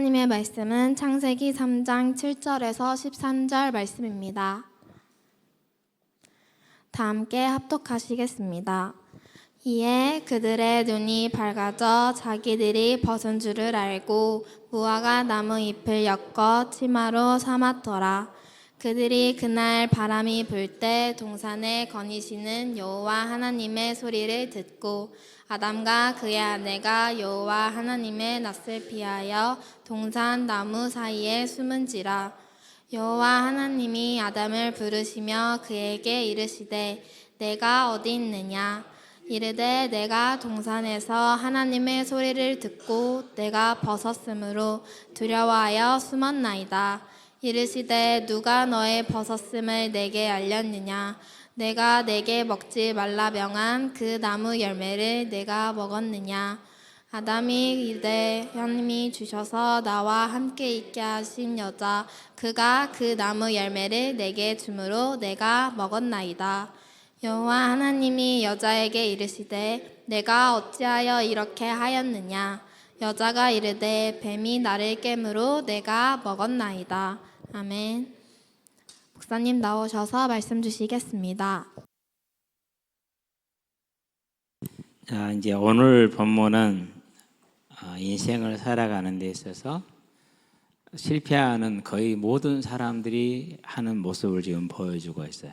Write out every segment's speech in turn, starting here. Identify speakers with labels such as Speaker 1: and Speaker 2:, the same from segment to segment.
Speaker 1: 하나님의 말씀은 창세기 3장 7절에서 13절 말씀입니다. 다 함께 합독하시겠습니다. 이에 그들의 눈이 밝아져 자기들이 벗은 줄을 알고 무화과 나무 잎을 엮어 치마로 삼았더라. 그들이 그날 바람이 불 때 동산에 거니시는 여호와 하나님의 소리를 듣고 아담과 그의 아내가 여호와 하나님의 낯을 피하여 동산 나무 사이에 숨은지라. 여호와 하나님이 아담을 부르시며 그에게 이르시되 내가 어디 있느냐. 이르되 내가 동산에서 하나님의 소리를 듣고 내가 벗었으므로 두려워하여 숨었나이다. 이르시되 누가 너의 벗었음을 내게 알렸느냐. 내가 내게 먹지 말라 명한 그 나무 열매를 내가 먹었느냐. 아담이 이르되 하나님이 주셔서 나와 함께 있게 하신 여자 그가 그 나무 열매를 내게 주므로 내가 먹었나이다. 여호와 하나님이 여자에게 이르시되 내가 어찌하여 이렇게 하였느냐. 여자가 이르되 뱀이 나를 깨므로 내가 먹었나이다. 아멘. 목사님 나오셔서 말씀 주시겠습니다.
Speaker 2: 자, 이제 오늘 본문은 인생을 살아가는 데 있어서 실패하는 거의 모든 사람들이 하는 모습을 지금 보여주고 있어요.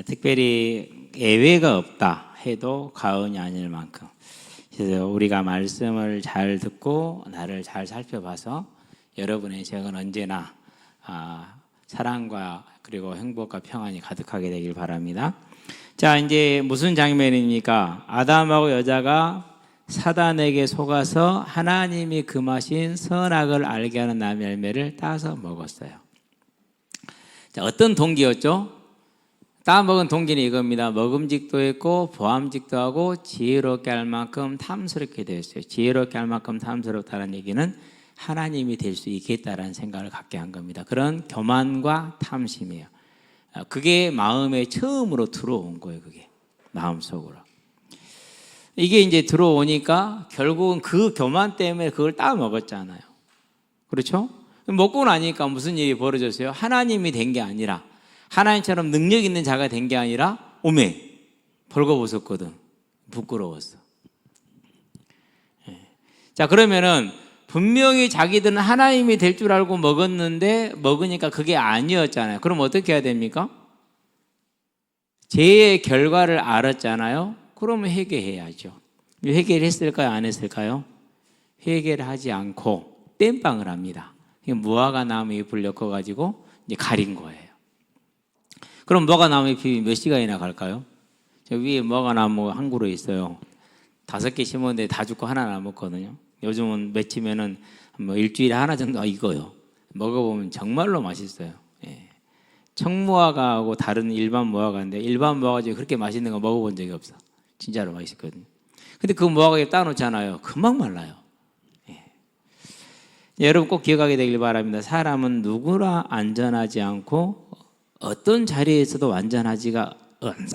Speaker 2: 특별히 예외가 없다 해도 과언이 아닐 만큼. 그래서 우리가 말씀을 잘 듣고 나를 잘 살펴봐서 여러분의 인생은 언제나 사랑과 그리고 행복과 평안이 가득하게 되길 바랍니다. 자, 이제 무슨 장면입니까? 아담하고 여자가 사단에게 속아서 하나님이 금하신 선악을 알게 하는 나무 열매를 따서 먹었어요. 자, 어떤 동기였죠? 따먹은 동기는 이겁니다. 먹음직도 했고 보암직도 하고 지혜롭게 할 만큼 탐스럽게 되었어요. 지혜롭게 할 만큼 탐스럽다는 얘기는 하나님이 될 수 있겠다라는 생각을 갖게 한 겁니다. 그런 교만과 탐심이에요. 그게 마음에 처음으로 들어온 거예요. 그게 마음속으로. 이게 이제 들어오니까 결국은 그 교만 때문에 그걸 따먹었잖아요. 그렇죠? 먹고 나니까 무슨 일이 벌어졌어요? 하나님이 된 게 아니라 하나님처럼 능력 있는 자가 된 게 아니라 오메 벌거벗었거든. 부끄러웠어. 자, 그러면은 분명히 자기들은 하나님이 될 줄 알고 먹었는데 먹으니까 그게 아니었잖아요. 그럼 어떻게 해야 됩니까? 죄의 결과를 알았잖아요. 그러면 회개해야죠. 회개를 했을까요? 안 했을까요? 회개를 하지 않고 땜빵을 합니다. 무화과 나무 잎을 엮어가지고 이제 가린 거예요. 그럼 무화과 나무 잎이 몇 시간이나 갈까요? 저 위에 무화과 나무 한 그루 있어요. 5개 심었는데 다 죽고 하나 남았거든요. 요즘은 맺히면은 뭐 일주일에 하나 정도 익어요. 먹어보면 정말로 맛있어요. 예. 청무화과하고 다른 일반 무화과인데 일반 무화과 중에 그렇게 맛있는 거 먹어본 적이 없어. 진짜로 맛있거든요. 근데 그 무화과에 따놓잖아요. 금방 말라요. 예. 여러분 꼭 기억하게 되길 바랍니다. 사람은 누구나 안전하지 않고 어떤 자리에서도 완전하지가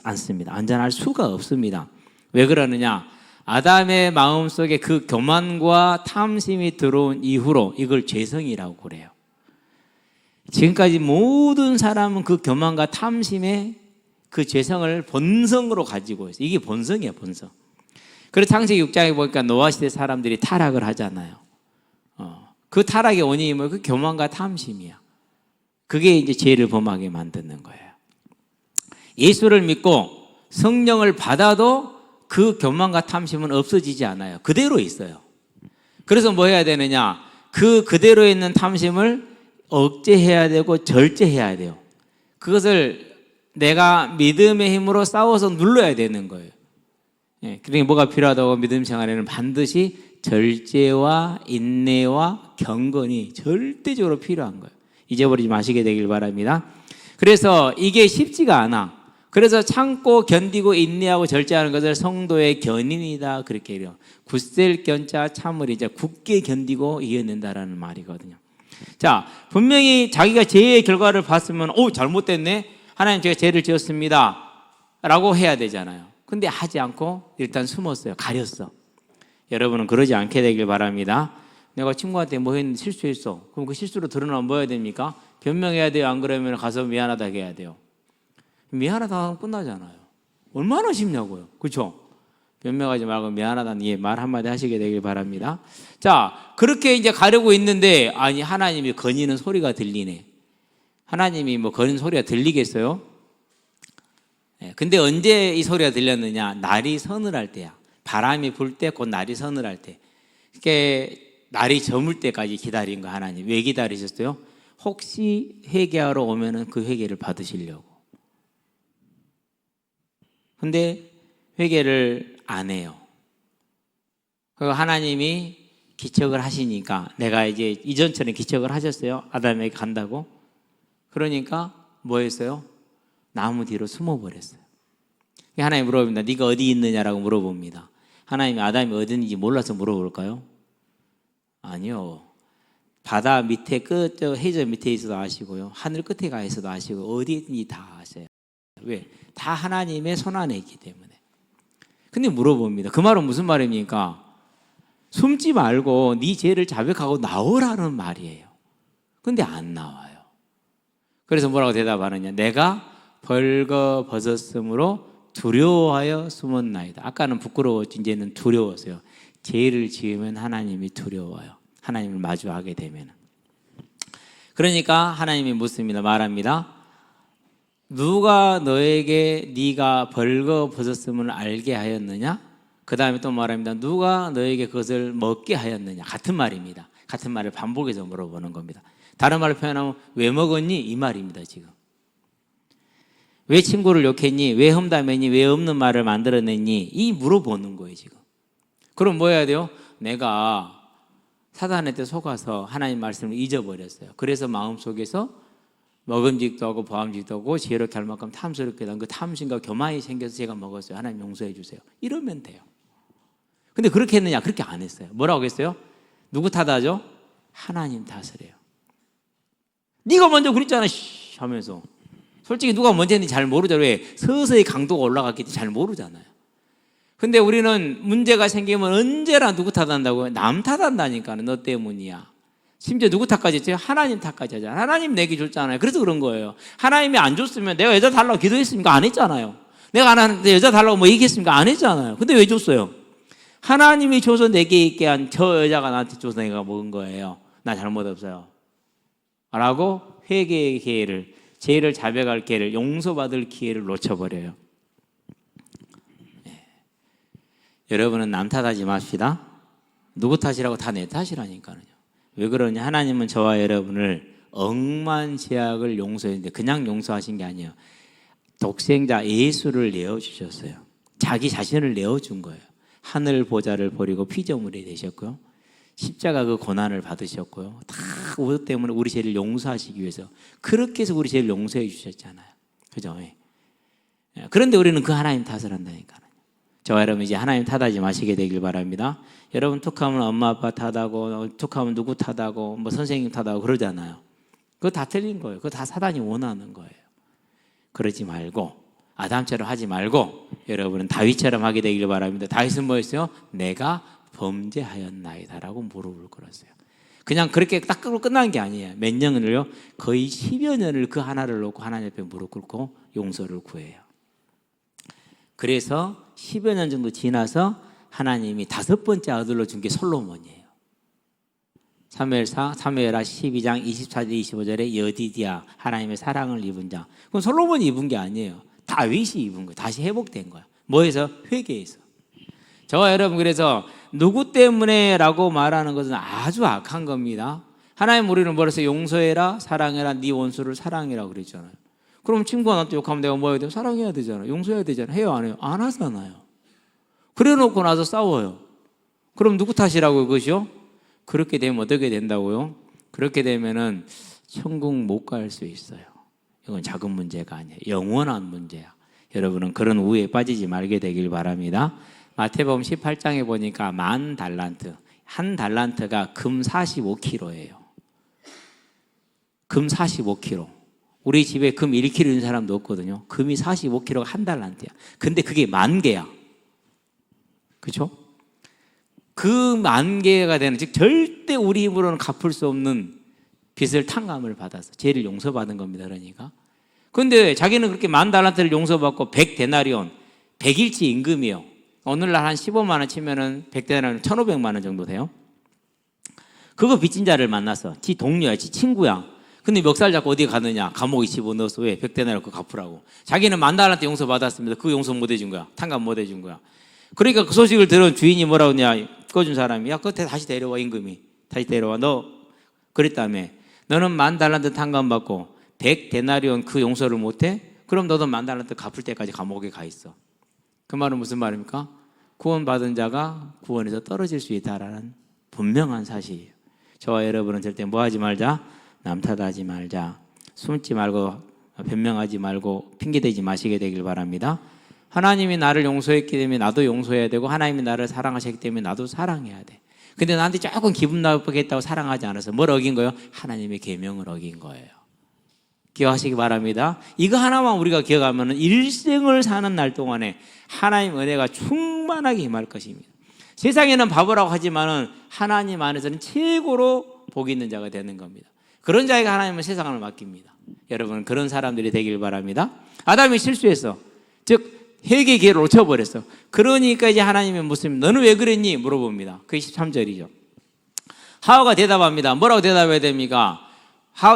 Speaker 2: 않습니다. 안전할 수가 없습니다. 왜 그러느냐? 아담의 마음속에 그 교만과 탐심이 들어온 이후로 이걸 죄성이라고 그래요. 지금까지 모든 사람은 그 교만과 탐심의 그 죄성을 본성으로 가지고 있어요. 이게 본성이에요, 본성. 그래서 창세기 6장에 보니까 노아 시대 사람들이 타락을 하잖아요. 그 타락의 원인이 뭐 그 교만과 탐심이야. 그게 이제 죄를 범하게 만드는 거예요. 예수를 믿고 성령을 받아도 그 교만과 탐심은 없어지지 않아요. 그대로 있어요. 그래서 뭐 해야 되느냐? 그대로 있는 탐심을 억제해야 되고 절제해야 돼요. 그것을 내가 믿음의 힘으로 싸워서 눌러야 되는 거예요. 예, 그러니까 뭐가 필요하다고 믿음 생활에는 반드시 절제와 인내와 경건이 절대적으로 필요한 거예요. 잊어버리지 마시게 되길 바랍니다. 그래서 이게 쉽지가 않아. 그래서 참고 견디고 인내하고 절제하는 것을 성도의 견인이다 그렇게 해요. 굳셀 견자 참을 이제 굳게 견디고 이겨낸다라는 말이거든요. 자, 분명히 자기가 죄의 결과를 봤으면 잘못됐네. 하나님 제가 죄를 지었습니다 라고 해야 되잖아요. 근데 하지 않고 일단 숨었어요. 가렸어. 여러분은 그러지 않게 되길 바랍니다. 내가 친구한테 뭐 했는데 실수했어. 그럼 그 실수로 드러나면 뭐 해야 됩니까? 변명해야 돼요? 안 그러면 가서 미안하다 해야 돼요? 미안하다 하면 끝나잖아요. 얼마나 쉽냐고요. 그렇죠? 변명하지 말고 미안하다는 말 한마디 하시게 되길 바랍니다. 자, 그렇게 이제 가려고 있는데 아니 하나님이 거니는 소리가 들리네. 하나님이 뭐 거니는 소리가 들리겠어요? 근데 언제 이 소리가 들렸느냐? 날이 서늘할 때야. 바람이 불 때 곧 날이 서늘할 때. 그게 날이 저물 때까지 기다린 거 하나님. 왜 기다리셨어요? 혹시 회개하러 오면은 그 회개를 받으시려고. 근데 회개를 안 해요. 그리고 하나님이 기척을 하시니까 내가 이제 이전처럼 기척을 하셨어요. 아담에게 간다고. 그러니까 뭐 했어요? 나무 뒤로 숨어버렸어요. 하나님 물어봅니다. 네가 어디 있느냐라고 물어봅니다. 하나님이 아담이 어디 있는지 몰라서 물어볼까요? 아니요. 바다 밑에 끝, 해저 밑에 있어도 아시고요. 하늘 끝에 가 있어도 아시고 어디 있는지 다 아세요. 왜? 다 하나님의 손안에 있기 때문에. 근데 물어봅니다. 그 말은 무슨 말입니까? 숨지 말고 네 죄를 자백하고 나오라는 말이에요. 근데 안 나와요. 그래서 뭐라고 대답하느냐? 내가 벌거벗었으므로 두려워하여 숨었나이다. 아까는 부끄러웠지 이제는 두려웠어요. 죄를 지으면 하나님이 두려워요. 하나님을 마주하게 되면. 그러니까 하나님이 묻습니다. 말합니다. 누가 너에게 네가 벌거벗었음을 알게 하였느냐? 그 다음에 또 말합니다. 누가 너에게 그것을 먹게 하였느냐? 같은 말입니다. 같은 말을 반복해서 물어보는 겁니다. 다른 말로 표현하면 왜 먹었니? 이 말입니다. 지금 왜 친구를 욕했니? 왜 험담했니? 왜 없는 말을 만들어냈니? 이 물어보는 거예요. 지금. 그럼 뭐 해야 돼요? 내가 사단한테 속아서 하나님 말씀을 잊어버렸어요. 그래서 마음속에서 먹음직도 하고 보암직도 하고 지혜롭게 할 만큼 탐스럽게 한 그 탐심과 교만이 생겨서 제가 먹었어요. 하나님 용서해 주세요. 이러면 돼요. 근데 그렇게 했느냐? 그렇게 안 했어요. 뭐라고 했어요? 누구 탓하죠? 하나님 탓을 해요. 네가 먼저 그랬잖아 하면서. 솔직히 누가 먼저 했는지 잘 모르잖아요. 왜? 서서히 강도가 올라갔기 때문에 잘 모르잖아요. 근데 우리는 문제가 생기면 언제나 누구 탓한다고요? 남 탓한다니까. 너 때문이야. 심지어 누구 탓까지 했어요? 하나님 탓까지 하잖아요. 하나님 내게 줬잖아요. 그래서 그런 거예요. 하나님이 안 줬으면 내가 여자 달라고 기도했습니까? 안 했잖아요. 내가 하나님한테 여자 달라고 뭐 얘기했습니까? 안 했잖아요. 근데 왜 줬어요? 하나님이 줘서 내게 있게 한 저 여자가 나한테 줘서 내가 먹은 거예요. 나 잘못 없어요. 라고 회개의 기회를, 죄를 자백할 기회를, 용서받을 기회를 놓쳐버려요. 네. 여러분은 남 탓하지 맙시다. 누구 탓이라고? 다 내 탓이라니까요. 왜 그러냐? 하나님은 저와 여러분을 억만 죄악을 용서했는데 그냥 용서하신 게 아니에요. 독생자 예수를 내어주셨어요. 자기 자신을 내어준 거예요. 하늘 보좌를 버리고 피조물이 되셨고요. 십자가 그 고난을 받으셨고요. 다 그것 때문에 우리 죄를 용서하시기 위해서 그렇게 해서 우리 죄를 용서해 주셨잖아요. 그죠? 그런데 우리는 그 하나님 탓을 한다니까요. 저와 여러분 이제 하나님 탓하지 마시게 되길 바랍니다. 여러분 툭하면 엄마 아빠 탓하고 툭하면 누구 탓하고 뭐 선생님 탓하고 그러잖아요. 그거 다 틀린 거예요. 그거 다 사단이 원하는 거예요. 그러지 말고 아담처럼 하지 말고 여러분은 다윗처럼 하게 되길 바랍니다. 다윗은 뭐였어요? 내가 범죄하였나이다라고 무릎을 꿇었어요. 그냥 그렇게 딱 끝난 게 아니에요. 몇 년을요? 거의 10여 년을 그 하나를 놓고 하나님 앞에 무릎 꿇고 용서를 구해요. 그래서 10여 년 정도 지나서 하나님이 5번째 아들로 준 게 솔로몬이에요. 사무엘하 12장 24절 25절에 여디디아 하나님의 사랑을 입은 자. 그건 솔로몬이 입은 게 아니에요. 다윗이 입은 거예요. 다시 회복된 거예요. 뭐해서? 회개해서. 저와 여러분 그래서 누구 때문에 라고 말하는 것은 아주 악한 겁니다. 하나님 우리는 뭐래서 용서해라 사랑해라 네 원수를 사랑해라 그랬잖아요. 그럼 친구가 나한테 욕하면 내가 뭐 해야 돼요? 사랑해야 되잖아요. 용서해야 되잖아요. 해요 안 해요? 안 하잖아요. 그래 놓고 나서 싸워요. 그럼 누구 탓이라고요 그것이요? 그렇게 되면 어떻게 된다고요? 그렇게 되면은 천국 못 갈 수 있어요. 이건 작은 문제가 아니에요. 영원한 문제야. 여러분은 그런 우에 빠지지 말게 되길 바랍니다. 마태복음 18장에 보니까 10,000달란트, 한 달란트가 금 45kg예요. 금 45kg. 우리 집에 금 1kg 있는 사람도 없거든요. 금이 45kg가 한 달란트야. 근데 그게 10,000개야. 그렇죠? 그 만개가 되는, 즉 절대 우리 힘으로는 갚을 수 없는 빚을 탕감을 받아서 죄를 용서받은 겁니다. 그러니까. 그런데 자기는 그렇게 10,000달란트를 용서받고 100데나리온, 100일치 임금이요. 오늘날 한 15만 원 치면은 100데나리온 1,500만 원 정도 돼요. 그거 빚진 자를 만나서 지 동료야, 지 친구야. 근데 멱살 잡고 어디 가느냐? 감옥에 집어넣어서 왜? 100데나리온 그거 갚으라고. 자기는 10,000달란트 용서받았습니다. 그 용서 못 해준 거야. 탕감 못 해준 거야. 그러니까 그 소식을 들은 주인이 뭐라고 했냐? 꺼준 사람이, 야, 그거 다시 데려와, 임금이. 다시 데려와. 너 그랬다며. 너는 10,000달란트 탕감받고 100데나리온 그 용서를 못해? 그럼 너도 10,000달란트 갚을 때까지 감옥에 가 있어. 그 말은 무슨 말입니까? 구원받은 자가 구원에서 떨어질 수 있다라는 분명한 사실이에요. 저와 여러분은 절대 뭐 하지 말자? 남 탓하지 말자. 숨지 말고 변명하지 말고 핑계대지 마시게 되길 바랍니다. 하나님이 나를 용서했기 때문에 나도 용서해야 되고, 하나님이 나를 사랑하셨기 때문에 나도 사랑해야 돼. 근데 나한테 조금 기분 나쁘겠다고 사랑하지 않아서 뭘 어긴 거예요? 하나님의 계명을 어긴 거예요. 기억하시기 바랍니다. 이거 하나만 우리가 기억하면 일생을 사는 날 동안에 하나님 은혜가 충만하게 임할 것입니다. 세상에는 바보라고 하지만은 하나님 안에서는 최고로 복 있는 자가 되는 겁니다. 그런 자에게 하나님은 세상을 맡깁니다. 여러분, 그런 사람들이 되길 바랍니다. 아담이 실수했어. 즉 회개 기회를 놓쳐버렸어. 그러니까 이제 하나님이 묻습니다. 너는 왜 그랬니? 물어봅니다. 그게 13절이죠. 하와가 대답합니다. 뭐라고 대답해야 됩니까?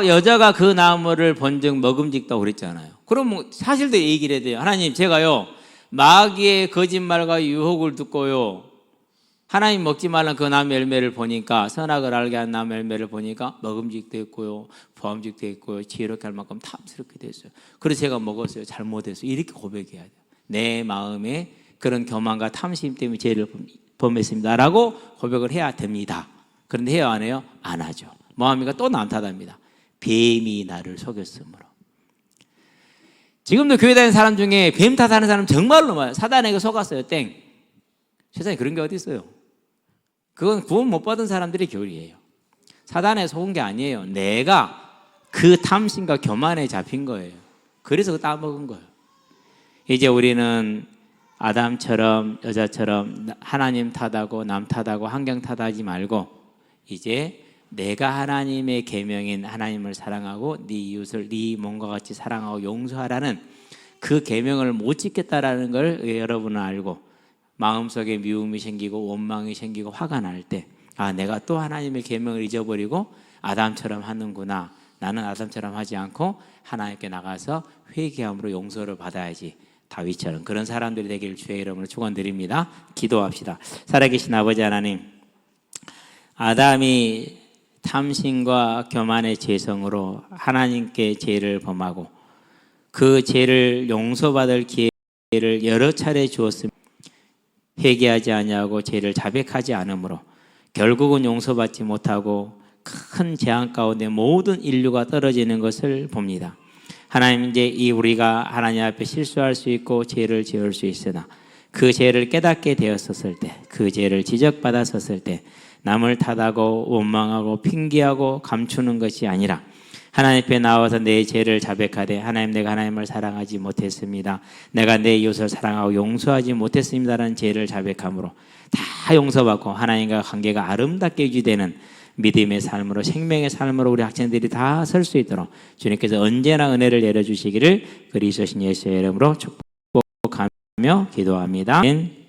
Speaker 2: 여자가 그 나무를 본즉 먹음직다고 그랬잖아요. 그럼 뭐 사실대로 얘기를 해야 돼요. 하나님, 제가요 마귀의 거짓말과 유혹을 듣고요, 하나님 먹지 말란 그 나무 열매를 보니까, 선악을 알게 한 나무 열매를 보니까 먹음직도 있고요, 보암직도 있고요, 지혜롭게 할 만큼 탐스럽게 됐어요. 그래서 제가 먹었어요. 잘못했어요. 이렇게 고백해야 돼요. 내 마음에 그런 교만과 탐심 때문에 죄를 범했습니다 라고 고백을 해야 됩니다. 그런데 해요, 안 해요? 안 하죠. 뭐합니까? 또 남 탓합니다. 뱀이 나를 속였으므로. 지금도 교회 다니는 사람 중에 뱀 탓하는 사람 정말로 많아요. 사단에게 속았어요. 땡. 세상에 그런 게 어디 있어요? 그건 구원 못 받은 사람들의 교리예요. 사단에 속은 게 아니에요. 내가 그 탐심과 교만에 잡힌 거예요. 그래서 따먹은 거예요. 이제 우리는 아담처럼, 여자처럼 하나님 탓하고 남 탓하고 환경 탓하지 말고, 이제 내가 하나님의 계명인 하나님을 사랑하고 네 이웃을 네 몸과 같이 사랑하고 용서하라는 그 계명을 못 지켰다라는 걸 여러분은 알고, 마음속에 미움이 생기고 원망이 생기고 화가 날 때, 아, 내가 또 하나님의 계명을 잊어버리고 아담처럼 하는구나. 나는 아담처럼 하지 않고 하나님께 나가서 회개함으로 용서를 받아야지. 다윗처럼 그런 사람들이 되기를 주의 이름으로 축원드립니다. 기도합시다. 살아계신 아버지 하나님, 아담이 탐심과 교만의 죄성으로 하나님께 죄를 범하고 그 죄를 용서받을 기회를 여러 차례 주었으며 회개하지 아니하고 죄를 자백하지 않으므로 결국은 용서받지 못하고 큰 재앙 가운데 모든 인류가 떨어지는 것을 봅니다. 하나님, 이제 이 우리가 하나님 앞에 실수할 수 있고 죄를 지을 수 있으나 그 죄를 깨닫게 되었었을 때, 그 죄를 지적받았었을 때 남을 탓하고 원망하고 핑계하고 감추는 것이 아니라 하나님 앞에 나와서 내 죄를 자백하되, 하나님, 내가 하나님을 사랑하지 못했습니다. 내가 내 이웃을 사랑하고 용서하지 못했습니다라는 죄를 자백함으로 다 용서받고 하나님과 관계가 아름답게 유지되는 믿음의 삶으로, 생명의 삶으로 우리 학생들이 다 설 수 있도록 주님께서 언제나 은혜를 내려주시기를 그리스도신 예수의 이름으로 축복하며 기도합니다. 아멘.